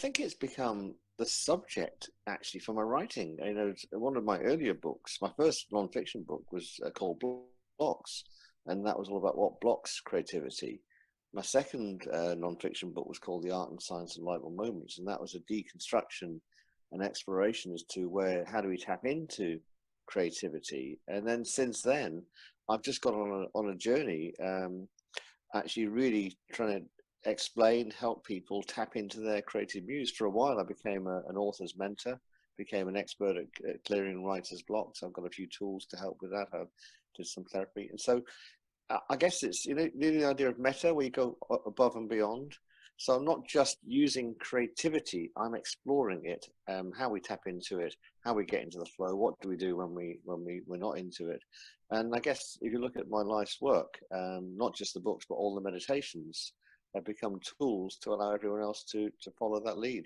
think it's become the subject actually for my writing. You know, one of my earlier books, my first non-fiction book was called Blocks, and that was all about what blocks creativity. My second non-fiction book was called The Art and Science of Lightful Moments, and that was a deconstruction and exploration as to how do we tap into creativity. And then since then, I've just gone on a journey, actually really trying to explain, help people tap into their creative muse. For a while, I became an author's mentor, became an expert at clearing writer's blocks. I've got a few tools to help with that. I did some therapy. And so I guess it's, you know, the idea of meta, where you go above and beyond. So I'm not just using creativity, I'm exploring it, how we tap into it, how we get into the flow, what do we do when we're not into it. And I guess if you look at my life's work, not just the books, but all the meditations have become tools to allow everyone else to follow that lead.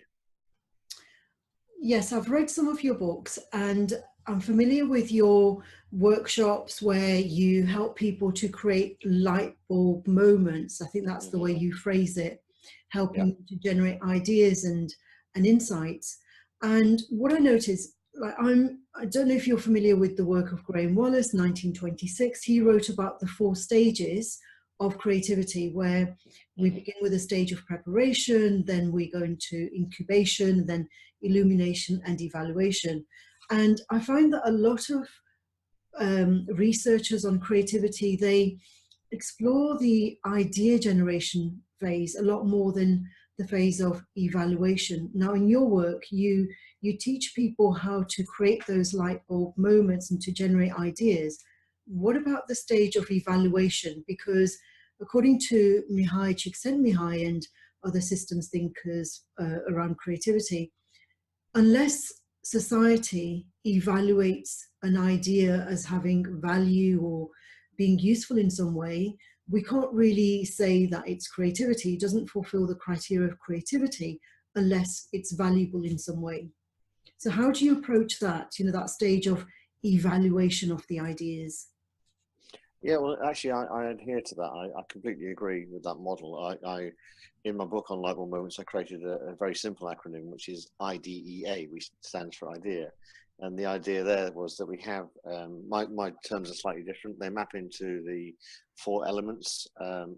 Yes, I've read some of your books and I'm familiar with your workshops where you help people to create light bulb moments. I think that's the Hmm. way you phrase it, Yeah. helping them to generate ideas and insights. And what I notice, like I don't know if you're familiar with the work of Graham Wallace, 1926. He wrote about the 4 stages of creativity, where we Hmm. begin with a stage of preparation, then we go into incubation, then illumination and evaluation. And I find that a lot of researchers on creativity, they explore the idea generation phase a lot more than the phase of evaluation. Now, in your work, you teach people how to create those light bulb moments and to generate ideas. What about the stage of evaluation? Because according to Mihai Csikszentmihalyi and other systems thinkers around creativity, unless society evaluates an idea as having value or being useful in some way, we can't really say that it's creativity. It doesn't fulfill the criteria of creativity unless it's valuable in some way. So how do you approach that, that stage of evaluation of the ideas? Yeah, well, actually, I adhere to that. I completely agree with that model. In my book on Lightbulb Moments, I created a very simple acronym, which is IDEA, which stands for idea. And the idea there was that we have, my terms are slightly different. They map into the 4 elements, and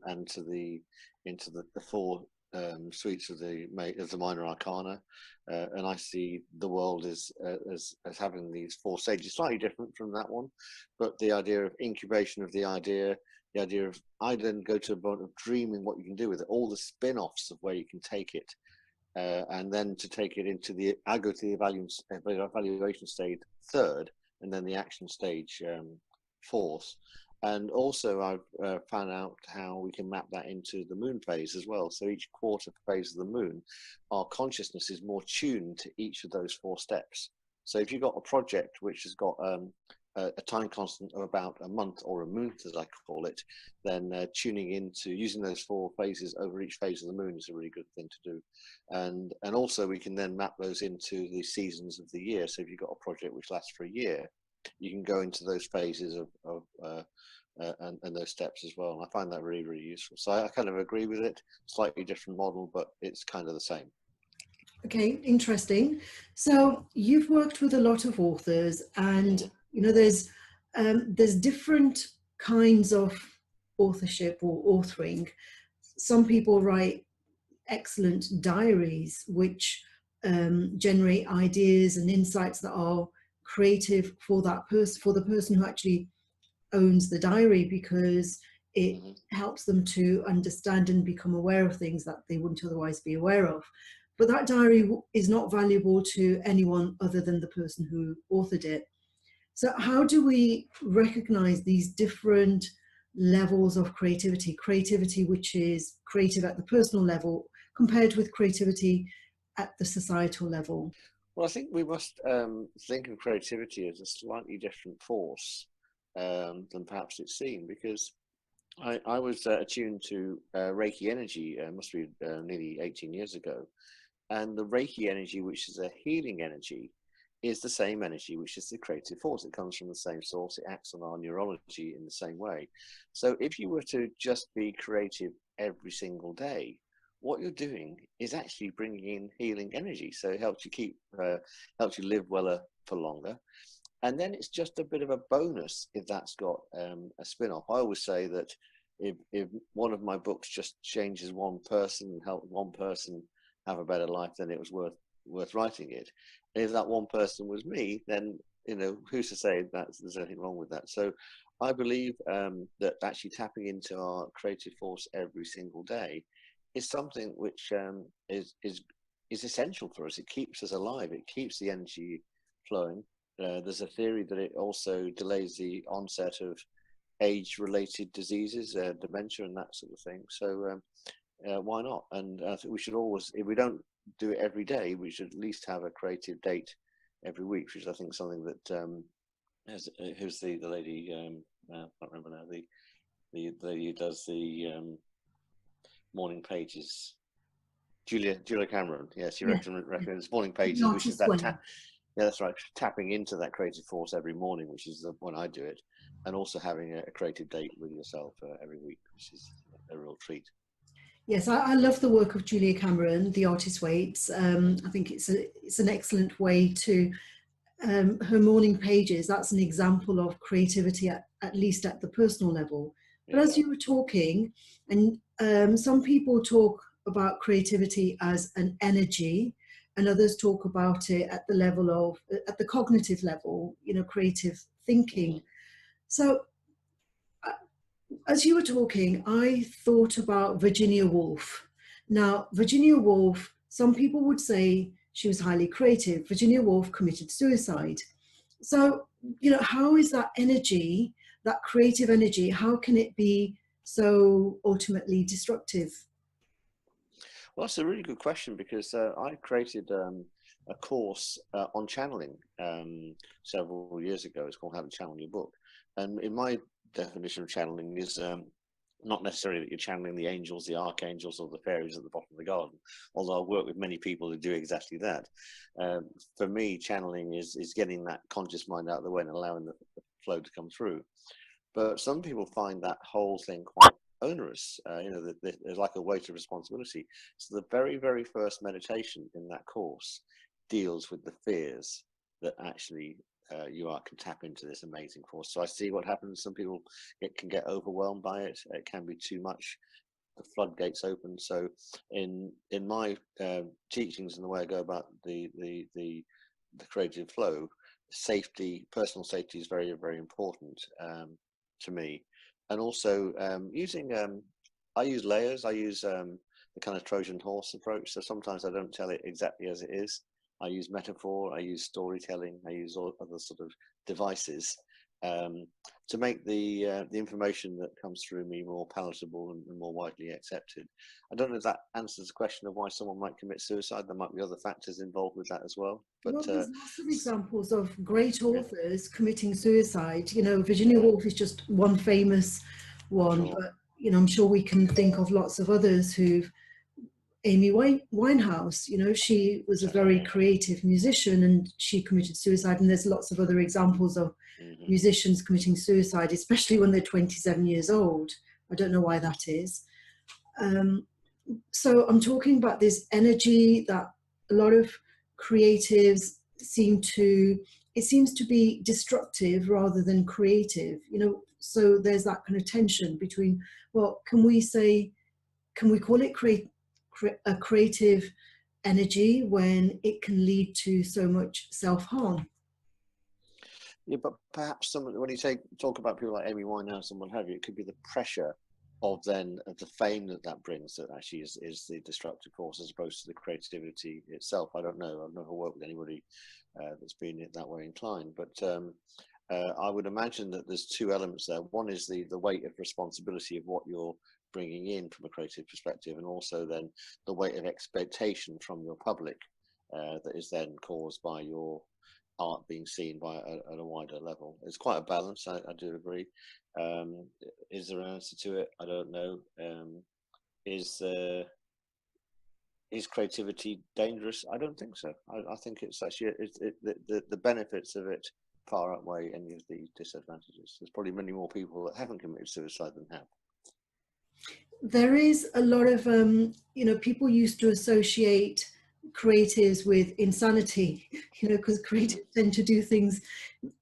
into the 4 suites of the minor arcana. And I see the world as having these 4 stages, slightly different from that one. But the idea of incubation of the idea of I then go to a point of dreaming what you can do with it, all the spin-offs of where you can take it, and then to take it into I go to the evaluation stage third, and then the action stage fourth. And also I've found out how we can map that into the moon phase as well. So each quarter phase of the moon, our consciousness is more tuned to each of those 4 steps. So if you've got a project which has got a time constant of about a month or a month, as I call it, then tuning into using those 4 phases over each phase of the moon is a really good thing to do. And also we can then map those into the seasons of the year. So if you've got a project which lasts for a year, you can go into those phases and those steps as well. And I find that really, really useful. So I kind of agree with it. Slightly different model, but it's kind of the same. Okay, interesting. So you've worked with a lot of authors, and Mm-hmm. there's different kinds of authorship or authoring. Some people write excellent diaries, which generate ideas and insights that are creative for that person, for the person who actually owns the diary, because it Mm-hmm. helps them to understand and become aware of things that they wouldn't otherwise be aware of. But that diary is not valuable to anyone other than the person who authored it. So how do we recognize these different levels of creativity? Creativity which is creative at the personal level compared with creativity at the societal level. Well, I think we must think of creativity as a slightly different force than perhaps it's seen, because I was attuned to Reiki energy, must be nearly 18 years ago. And the Reiki energy, which is a healing energy, is the same energy which is the creative force. It comes from the same source. It acts on our neurology in the same way. So if you were to just be creative every single day, what you're doing is actually bringing in healing energy. So it helps you helps you live well for longer. And then it's just a bit of a bonus if that's got a spin-off. I always say that if one of my books just changes one person and help one person have a better life, then it was worth writing it. And if that one person was me, then who's to say that there's anything wrong with that? So I believe that actually tapping into our creative force every single day is something which is essential for us. It keeps us alive. It keeps the energy flowing. There's a theory that it also delays the onset of age-related diseases, dementia, and that sort of thing. So why not? And I think we should always, if we don't do it every day, we should at least have a creative date every week, which is, I think, something that who's the lady? I can't remember now. The lady who does the morning pages. Julia Cameron. Yeah, she Yeah, recommends morning the pages, which is artist that way. yeah, that's right. Tapping into that creative force every morning, which is when I do it, and also having a creative date with yourself every week, which is a real treat. Yes, I love the work of Julia Cameron, The Artist Waits. I think it's an excellent way to her morning pages. That's an example of creativity at least at the personal level. But Yeah. as you were talking, and some people talk about creativity as an energy, and others talk about it at the level of at the cognitive level, creative thinking. Mm-hmm. So as you were talking, I thought about Virginia Woolf. Now, Virginia Woolf, some people would say she was highly creative. Virginia Woolf committed suicide. So, how is that energy, that creative energy, how can it be so ultimately destructive? Well, that's a really good question because I created a course on channeling several years ago. It's called How to Channel Your Book. And in my definition of channeling is not necessarily that you're channeling the angels, the archangels, or the fairies at the bottom of the garden, although I work with many people who do exactly that. For me, channeling is getting that conscious mind out of the way and allowing the flow to come through. But some people find that whole thing quite onerous. There's like a weight of responsibility. So the very, very first meditation in that course deals with the fears that actually can tap into this amazing force. So I see what happens. Some people can get overwhelmed by it. It can be too much. The floodgates open. So in my teachings and the way I go about the creative flow, personal safety is very, very important to me. And also I use layers. I use the kind of Trojan horse approach. So sometimes I don't tell it exactly as it is. I use metaphor. I use storytelling. I use all other sort of devices um, to make the information that comes through me more palatable and more widely accepted. I don't know if that answers the question of why someone might commit suicide. There might be other factors involved with that as well. But Well, there's lots of examples of great yeah, authors committing suicide. Virginia yeah, Woolf is just one famous one, sure, but I'm sure we can think of lots of others who've. Amy Winehouse, she was a exactly. very creative musician and she committed suicide. And there's lots of other examples of Hmm. musicians committing suicide, especially when they're 27 years old. I don't know why that is. Um, so I'm talking about this energy that a lot of creatives it seems to be destructive rather than creative, so there's that kind of tension between, well, can we call it a creative energy when it can lead to so much self-harm? Yeah, but perhaps when you talk about people like Amy Winehouse and what have you, it could be the pressure of the fame that brings that actually is the destructive force as opposed to the creativity itself. I don't know. I've never worked with anybody that's been that way inclined, but I would imagine that there's two elements there. One is the weight of responsibility of what you're bringing in from a creative perspective, and also then the weight of expectation from your public that is then caused by your art being seen at a wider level. It's quite a balance. I do agree. Um, is there an answer to it? I don't know. Is is creativity dangerous? I don't think so. I think it's actually the benefits of it far outweigh any of the disadvantages. There's probably many more people that haven't committed suicide than have. there is a lot of people used to associate creatives with insanity, because Mm. creatives tend to do things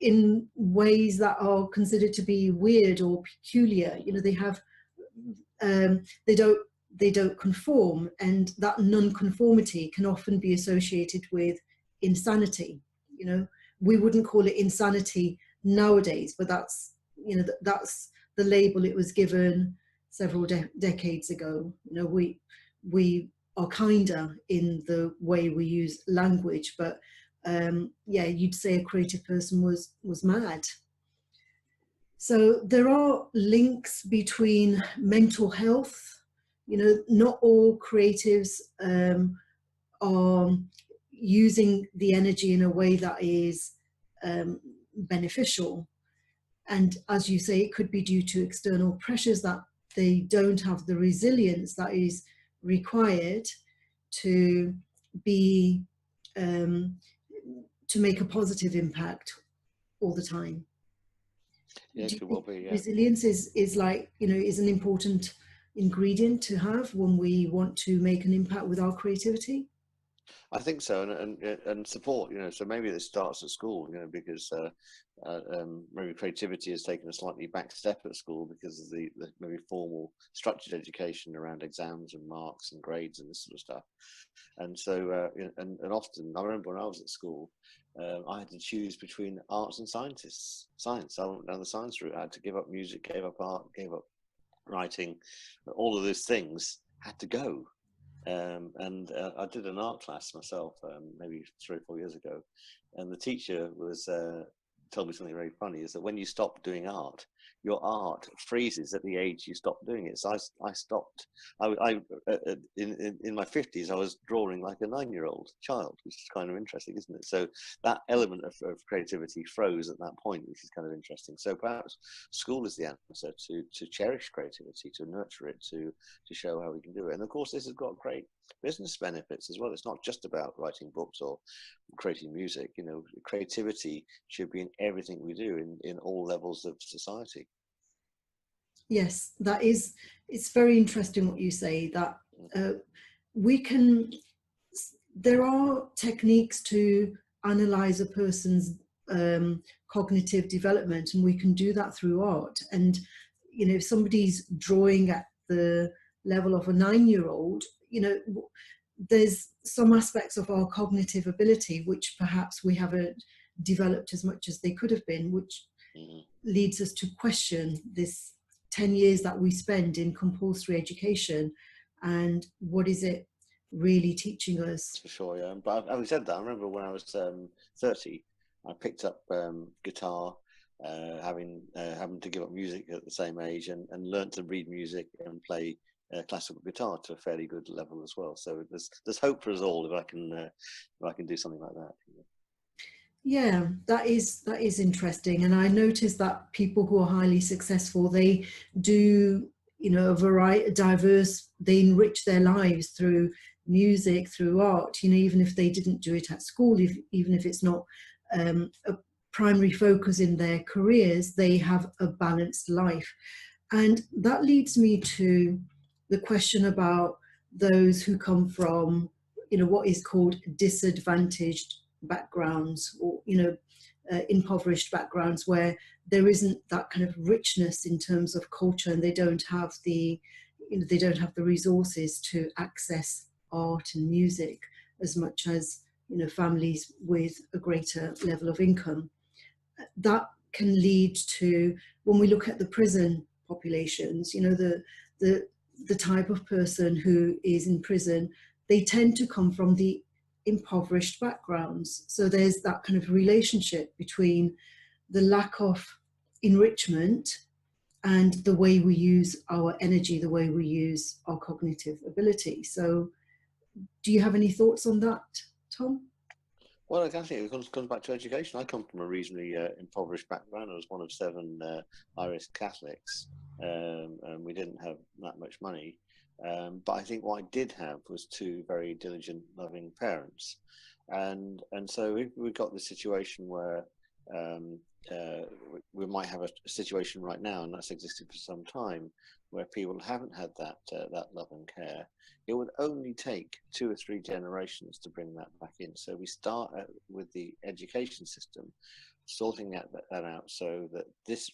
in ways that are considered to be weird or peculiar. Hmm. They have um, they don't they don't conform, and that non-conformity can often be associated with insanity. We wouldn't call it insanity nowadays, but that's the label it was given several decades ago. We are kinder in the way we use language, but yeah, you'd say a creative person was mad. So there are links between mental health. Not all creatives are using the energy in a way that is beneficial. And as you say, it could be due to external pressures that they don't have the resilience that is required to be um, to make a positive impact all the time. Yeah, Do it you could well think be. Yeah. resilience is like, is an important ingredient to have when we want to make an impact with our creativity? I think so, and support. So maybe this starts at school. Because maybe creativity has taken a slightly back step at school because of the maybe formal structured education around exams and marks and grades and this sort of stuff. And so, and often, I remember when I was at school, I had to choose between arts and science. I went down the science route. I had to give up music, gave up art, gave up writing. All of those things had to go. And I did an art class myself, maybe 3 or 4 years ago, and the teacher was told me something very funny: is that when you stop doing art, your art freezes at the age you stop doing it. So I stopped. In my 50s, I was drawing like a 9-year-old child, which is kind of interesting, isn't it? So that element of creativity froze at that point, which is kind of interesting. So perhaps school is the answer to cherish creativity, to nurture it, to show how we can do it. And of course, this has got great business benefits as well. It's not just about writing books or creating music. Creativity should be in everything we do in all levels of society. Yes, it's very interesting what you say, that uh, we can, there are techniques to analyze a person's cognitive development, and we can do that through art. And if somebody's drawing at the level of a 9-year-old, there's some aspects of our cognitive ability which perhaps we haven't developed as much as they could have been, which Mm-hmm. leads us to question this 10 years that we spend in compulsory education, and what is it really teaching us. For sure, yeah. But having said that, I remember when I was 30, I picked up guitar, having to give up music at the same age, and learnt to read music and play classical guitar to a fairly good level as well. So there's hope for us all if I can do something like that. Yeah, that is interesting. And I noticed that people who are highly successful, they do, a variety, diverse, they enrich their lives through music, through art, even if they didn't do it at school, even if it's not a primary focus in their careers, they have a balanced life. And that leads me to the question about those who come from, what is called disadvantaged backgrounds, or impoverished backgrounds, where there isn't that kind of richness in terms of culture, and they don't have the resources to access art and music as much as families with a greater level of income. That can lead to, when we look at the prison populations, the the type of person who is in prison, they tend to come from the impoverished backgrounds. So there's that kind of relationship between the lack of enrichment and the way we use our energy, the way we use our cognitive ability. So do you have any thoughts on that, Tom? Well, I think it comes back to education. I come from a reasonably impoverished background. I was one of 7 Irish Catholics, and we didn't have that much money. But I think what I did have was 2 very diligent, loving parents, and so we've got this situation where um, uh, we might have a situation right now, and that's existed for some time, where people haven't had that love and care, it would only take 2 or 3 generations to bring that back in. So we start with the education system, sorting that out so that this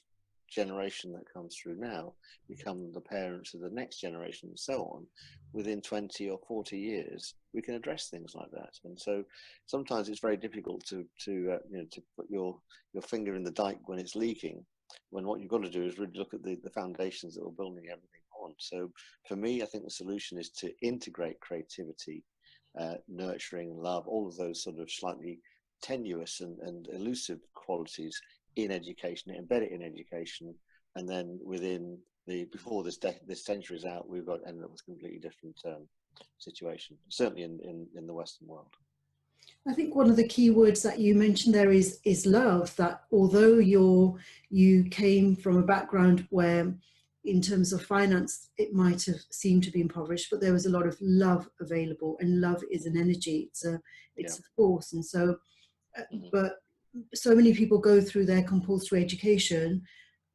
generation that comes through now become the parents of the next generation and so on. Within 20 or 40 years, we can address things like that. And so sometimes it's very difficult to put your finger in the dike when it's leaking, when what you've got to do is really look at the foundations that we're building everything on. So for me, I think the solution is to integrate creativity, nurturing, love, all of those sort of slightly tenuous and elusive qualities in education, embed it in education, and then before this century is out, we've got to end up with a completely different situation, certainly in the Western world. I think one of the key words that you mentioned there is love. That although you came from a background where, in terms of finance, it might have seemed to be impoverished, but there was a lot of love available, and love is an energy. It's a force, and so, but so many people go through their compulsory education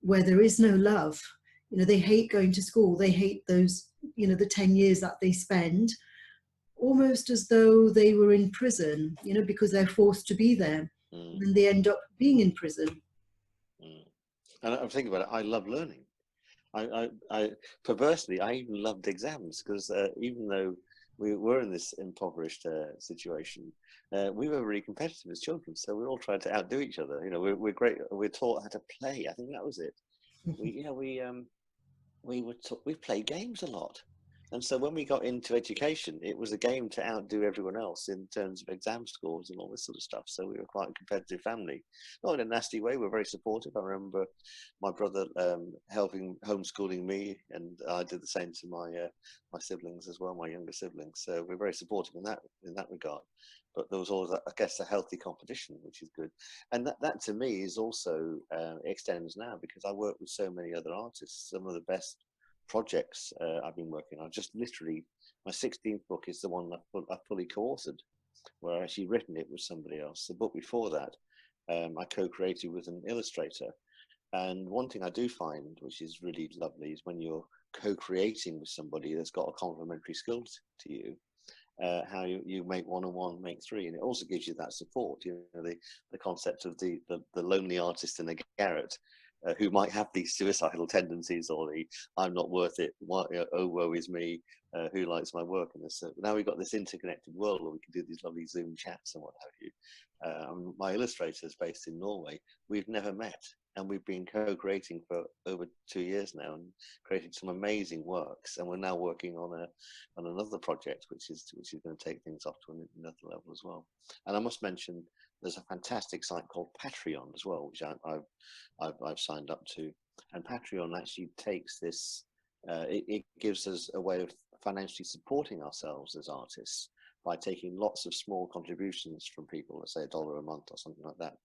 where there is no love. You know, they hate going to school. They hate those, the 10 years that they spend, almost as though they were in prison, because they're forced to be there. And they end up being in prison. And I'm thinking about it, I love learning. I perversely, I even loved exams, because even though we were in this impoverished situation, we were really competitive as children. So we all tried to outdo each other. We're great. We're taught how to play. I think that was it. We played games a lot. And so when we got into education, it was a game to outdo everyone else in terms of exam scores and all this sort of stuff. So we were quite a competitive family, not in a nasty way. We're very supportive. I remember my brother helping homeschooling me, and I did the same to my siblings as well, my younger siblings. So we're very supportive in that regard. But there was always, I guess, a healthy competition, which is good. And that to me is also extends now, because I work with so many other artists. Some of the best projects I've been working on. Just literally, my 16th book is the one I fully co-authored, where I actually written it with somebody else. The book before that, I co-created with an illustrator. And one thing I do find, which is really lovely, is when you're co-creating with somebody that's got a complementary skill to you, how you make one and one make three, and it also gives you that support. The concept of the lonely artist in a garret, who might have these suicidal tendencies, or the "I'm not worth it," "oh woe is me," who likes my work, and this. Now we've got this interconnected world where we can do these lovely Zoom chats and what have you. My illustrator is based in Norway. We've never met, and we've been co-creating for over 2 years now, and created some amazing works. And we're now working on another project, which is going to take things off to another level as well. And I must mention, there's a fantastic site called Patreon as well, which I've signed up to. And Patreon actually takes this. It gives us a way of financially supporting ourselves as artists by taking lots of small contributions from people, let's say $1 a month or something like that.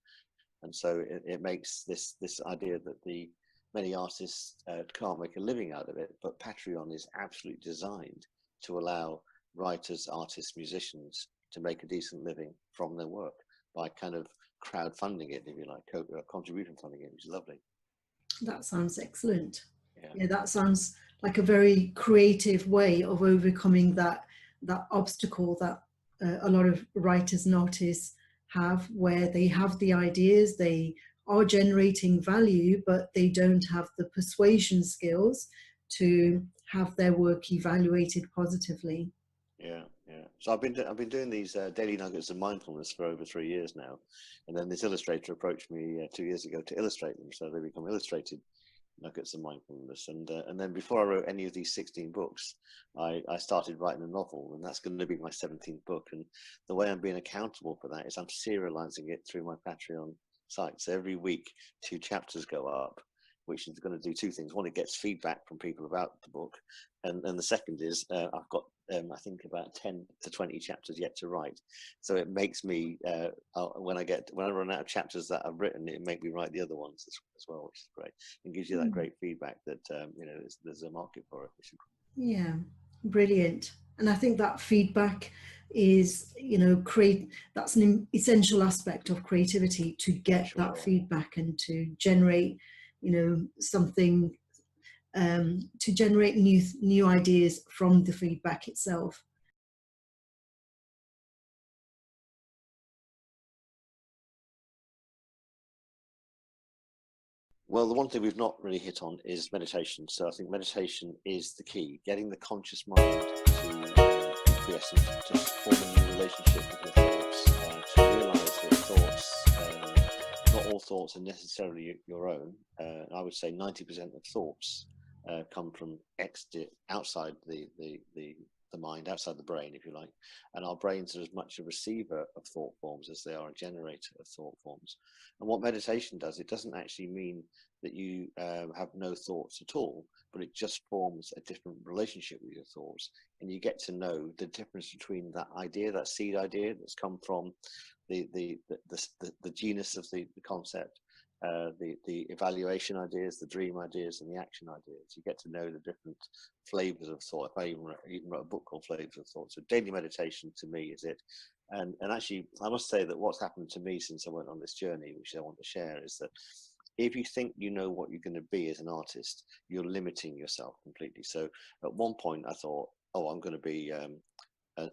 And so it makes this idea that the many artists can't make a living out of it, but Patreon is absolutely designed to allow writers, artists, musicians to make a decent living from their work by kind of crowdfunding it, if you like, contribution funding it, which is lovely. That sounds excellent. Yeah, that sounds like a very creative way of overcoming that obstacle that a lot of writers and artists have, where they have the ideas, they are generating value, but they don't have the persuasion skills to have their work evaluated positively. Yeah. So I've been doing these daily nuggets of mindfulness for over 3 years now, and then this illustrator approached me 2 years ago to illustrate them, so they become illustrated nuggets of mindfulness. And then before I wrote any of these 16 books, I started writing a novel, and that's going to be my 17th book. And the way I'm being accountable for that is I'm serializing it through my Patreon site. So every week, 2 chapters go up, which is going to do 2 things. One, it gets feedback from people about the book, and the second is I've got I think about 10 to 20 chapters yet to write. So it makes me when I run out of chapters that I've written, it makes me write the other ones as well, which is great. It gives you that great feedback that there's a market for it. Which is great. Yeah, brilliant. And I think that feedback is, that's an essential aspect of creativity, to get that feedback and to generate, something to generate new ideas from the feedback itself. Well, the one thing we've not really hit on is meditation. So I think meditation is the key, getting the conscious mind to acquiesce and to form a new relationship with your thoughts, to realize that thoughts, not all thoughts are necessarily your own. I would say 90% of thoughts come from outside the mind, outside the brain, if you like. And our brains are as much a receiver of thought forms as they are a generator of thought forms. And what meditation does, it doesn't actually mean that you have no thoughts at all, but it just forms a different relationship with your thoughts. And you get to know the difference between that idea, that seed idea that's come from the genus of the concept, the evaluation ideas, the dream ideas, and the action ideas. You get to know the different flavors of thought. If I even wrote a book called Flavors of Thought. So daily meditation to me is it. And actually, I must say that what's happened to me since I went on this journey, which I want to share, is that if you think you know what you're going to be as an artist, you're limiting yourself completely. So at one point I thought, oh, I'm going to be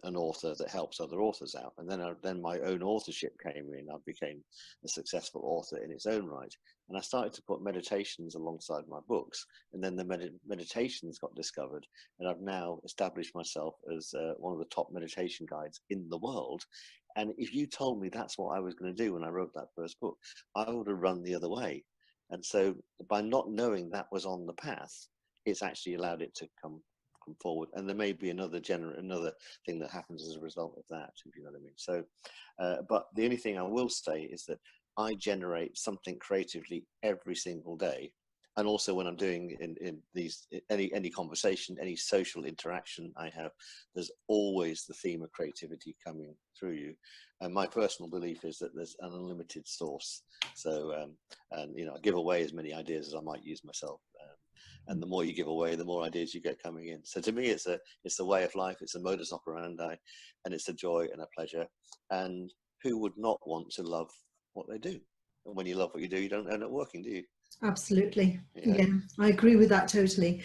an author that helps other authors out. And then my own authorship came in. I became a successful author in its own right. And I started to put meditations alongside my books. And then the meditations got discovered. And I've now established myself as one of the top meditation guides in the world. And if you told me that's what I was going to do when I wrote that first book, I would have run the other way. And so by not knowing that was on the path, it's actually allowed it to come forward. And there may be another thing that happens as a result of that, if you know what I mean. So, but the only thing I will say is that I generate something creatively every single day. And also when I'm doing in these, any conversation, any social interaction I have, there's always the theme of creativity coming through you. And my personal belief is that there's an unlimited source. So, and I give away as many ideas as I might use myself. And the more you give away, the more ideas you get coming in. So to me, it's a way of life. It's a modus operandi, and it's a joy and a pleasure. And who would not want to love what they do? And when you love what you do, you don't end up working, do you? Absolutely. Yeah. Yeah, I agree with that totally.